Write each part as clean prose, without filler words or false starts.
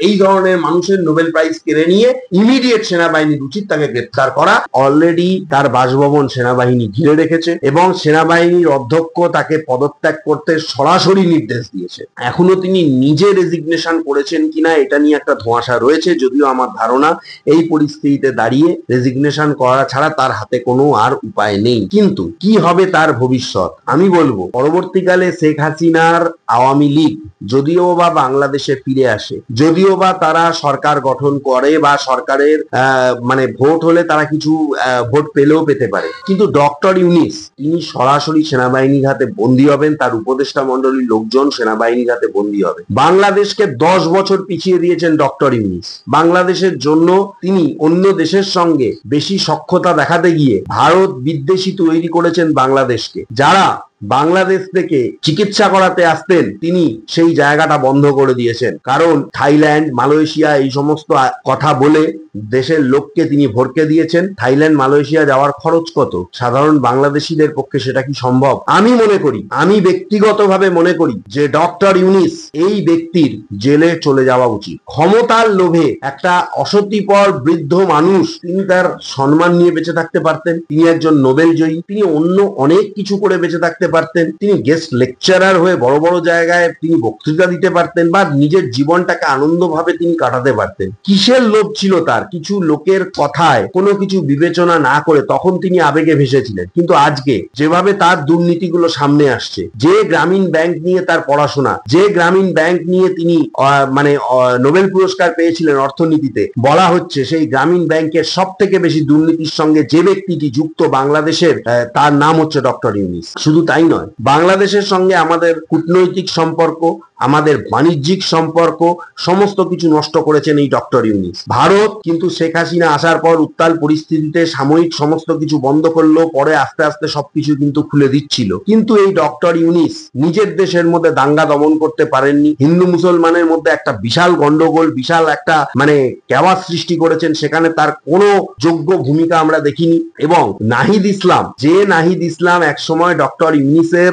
এই ধরনের মানুষের নোবেল প্রাইজ কেড়ে নিয়ে ইমিডিয়েট সেনাবাহিনীর উচিত তাকে গ্রেপ্তার করা। অলরেডি তার বাসভবন সেনাবাহিনী ঘিরে রেখেছে এবং সেনাবাহিনীর অধ্যক্ষ তাকে পদত্যাগ করতে সরাসরি নির্দেশ দিয়েছে। এখনো তিনি নিজে রেজিগনেশন করেছেন কিনা এটা নিয়ে একটা ধোঁয়াশা রয়েছে, যদিও আমার ধারণা এই পরিস্থিতিতে দাঁড়িয়ে রেজিগনেশন করা ছাড়া তার হাতে কোনো আর উপায় নেই। কিন্তু কি হবে তার ভবিষ্যৎ? আমি বলবো পরবর্তীকালে শেখ হাসিনার আওয়ামী লীগ যদিও বা বাংলাদেশে ফিরে আসে, যদিও বা তারা সরকার গঠন করে বা সরকারের মানে ভোট হলে তারা কিছু ভোট পেলেও পেতে পারে, কিন্তু ডক্টর ইউনিস তিনি সরাসরি সেনাবাহিনীর হাতে বন্দী হবেন, তার উপদেষ্টা মন্ডলীর লোকজন সেনাবাহিনীর হাতে বন্দী হবে। বাংলাদেশকে 10 বছর পিছিয়ে দিয়েছেন ডক্টর ইউনিস। বাংলাদেশের জন্য তিনি অন্য দেশের সঙ্গে বেশি সখ্যতা দেখাতে গিয়ে ভারত বিদ্বেষী তৈরি করেছেন বাংলাদেশকে। যারা বাংলাদেশ থেকে চিকিৎসা করাতে আসতেন তিনি সেই জায়গাটা বন্ধ করে দিয়েছেন, কারণ থাইল্যান্ড, মালয়েশিয়া এই সমস্ত কথা বলে দেশের লোককে তিনি ভরকে দিয়েছেন। থাইল্যান্ড, মালয়েশিয়া যাওয়ার খরচ কত? সাধারণ বাংলাদেশিদের পক্ষে সেটা কি সম্ভব? আমি ব্যক্তিগতভাবে মনে করি যে ডক্টর ইউনিস এই ব্যক্তির জেলে চলে যাওয়া উচিত। ক্ষমতার লোভে একটা অসতিপর বৃদ্ধ মানুষ, তিনি তার সম্মান নিয়ে বেঁচে থাকতে পারতেন, তিনি একজন নোবেল জয়ী, তিনি অন্য অনেক কিছু করে বেঁচে থাকতে পারতেন, তিনি গেস্ট লেকচারার হয়ে বড় বড় জায়গায় তিনি বক্তৃতা দিতে পারতেন বা নিজের জীবনটাকে আনন্দভাবে তিনি কাটাতে পারতেন। কিসের লোভ ছিল তার? কিছু লোকের কথায় কোনো কিছু বিবেচনা না করে তখন তিনি আবেগে ভেসেছিলেন, কিন্তু আজকে যেভাবে তার দুর্নীতিগুলো সামনে আসছে, যে গ্রামীণ ব্যাংক নিয়ে তার পড়াশোনা, যে গ্রামীণ ব্যাংক নিয়ে তিনি নোবেল পুরস্কার পেয়েছিলেন অর্থনীতিতে, বলা হচ্ছে সেই গ্রামীণ ব্যাংকের সব থেকে বেশি দুর্নীতির সঙ্গে যে ব্যক্তিটি যুক্ত বাংলাদেশের, তার নাম হচ্ছে ডক্টর ইউনিস। শুধু তাই নয়, বাংলাদেশের সঙ্গে আমাদের কূটনৈতিক সম্পর্ক, আমাদের বাণিজ্যিক সম্পর্ক সমস্ত কিছু নষ্ট করেছেন এই ডক্টর ইউনিস। ভারত কিন্তু শেখ হাসিনা আসার পর উত্তাল পরিস্থিতিতে সাময়িক সমস্ত কিছু বন্ধ করলো, পরে আস্তে আস্তে সবকিছু কিন্তু খুলে দিচ্ছিল, কিন্তু এই ডক্টর ইউনিস নিজের দেশের মধ্যে দাঙ্গা দমন করতে পারেননি। হিন্দু মুসলমানের মধ্যে একটা বিশাল গন্ডগোল, বিশাল একটা ক্যাওয়াস সৃষ্টি করেছেন, সেখানে তার কোনো যোগ্য ভূমিকা আমরা দেখিনি। এবং নাহিদ ইসলাম এক সময় ডক্টর ইউনিসের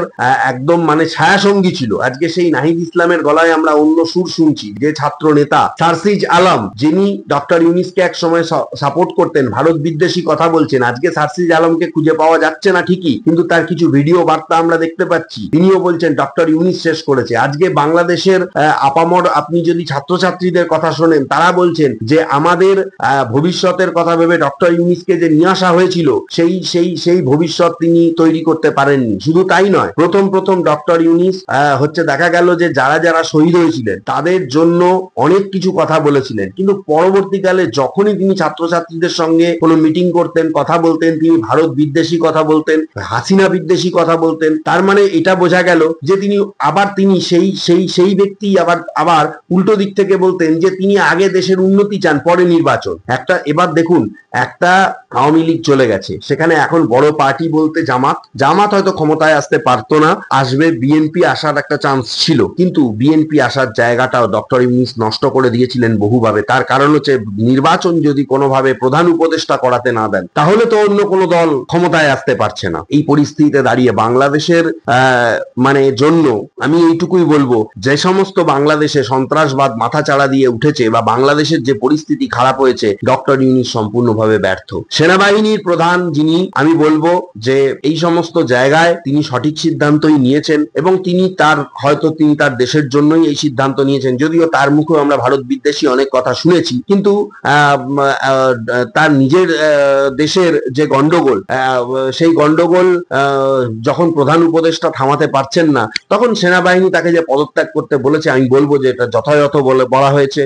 একদম ছায়াসঙ্গী ছিল, আজকে সেই নাহিদ ইসলামের গলায় আমরা অন্য সুর শুনছি। যে ছাত্র নেতা সার্সিজ আলম, যিনি ডক্টর ইউনিসকে এক সময় সাপোর্ট করতেন, ভারত বিদ্বেষী কথা বলছেন, আজকে সার্সিজ আলমকে খুঁজে পাওয়া যাচ্ছে না ঠিকই, কিন্তু তার কিছু ভিডিও বার্তা আমরা দেখতে পাচ্ছি, তিনিও বলছেন ডক্টর ইউনিস শেষ করেছে। আজকে বাংলাদেশের আপামর আপনি যদি ছাত্রছাত্রীদের কথা শোনেন, তারা বলছেন যে আমাদের ভবিষ্যতের কথা ভেবে ডক্টর ইউনিসকে যে নিয়ে আসা হয়েছিল সেই ভবিষ্যৎ তিনি তৈরি করতে পারেননি। শুধু তাই নয়, প্রথম ডক্টর ইউনিস দেখা গেল যে যারা শহীদ হয়েছিলেন তাদের জন্য অনেক কিছু কথা বলেছিলেন, কিন্তু পরবর্তীকালে যখনই তিনি ছাত্রছাত্রীদের সঙ্গে কোনো মিটিং করতেন, কথা বলতেন, তিনি ভারত বিদ্বেষী কথা বলতেন, হাসিনা বিদ্বেষী কথা বলতেন। তার এটা বোঝা গেল যে তিনি সেই ব্যক্তি আবার উল্টো দিক থেকে বলতেন যে তিনি আগে দেশের উন্নতি চান, পরে নির্বাচন। এবার দেখুন, একটা আওয়ামী লীগ চলে গেছে, সেখানে এখন বড় পার্টি বলতে জামাত হয়তো ক্ষমতায় আসতে পারতো না, আসবে বিএনপি আসার একটা চান্স ছিল, কিন্তু বিএনপি আসার জায়গাটাও ডক্টর ইউনিস নষ্ট করে দিয়েছিলেন বহুভাবে। তার কারণ হচ্ছে নির্বাচন যদি কোনোভাবে প্রধান উপদেষ্টা করাতে না দেন, তাহলে তো অন্য কোনো দল ক্ষমতায় আসতে পারছে না। এই পরিস্থিতিতে দাঁড়িয়ে বাংলাদেশের জন্য আমি এইটুকুই বলবো, যে সমস্ত বাংলাদেশে সন্ত্রাসবাদ মাথাচাড়া দিয়ে উঠেছে বা বাংলাদেশের যে পরিস্থিতি খারাপ হয়েছে, ডক্টর ইউনিস সম্পূর্ণভাবে ব্যর্থ। সেনাবাহিনীর প্রধান যিনি, আমি বলবো যে এই সমস্ত জায়গায় তিনি সঠিক সিদ্ধান্তই নিয়েছেন এবং তিনি তার দেশের জন্যই এই সিদ্ধান্ত নিয়েছেন। যদিও তার মুখে আমরা ভারত বিদ্বেষী অনেক কথা শুনেছি, কিন্তু তার নিজের দেশের যে গন্ডগোল, সেই গন্ডগোল যখন প্রধান উপদেষ্টা থামাতে পারছেন না, তখন সেনাবাহিনী তাকে যে পদত্যাগ করতে বলেছে, আমি বলবো যে এটা যথাযথ বলা হয়েছে।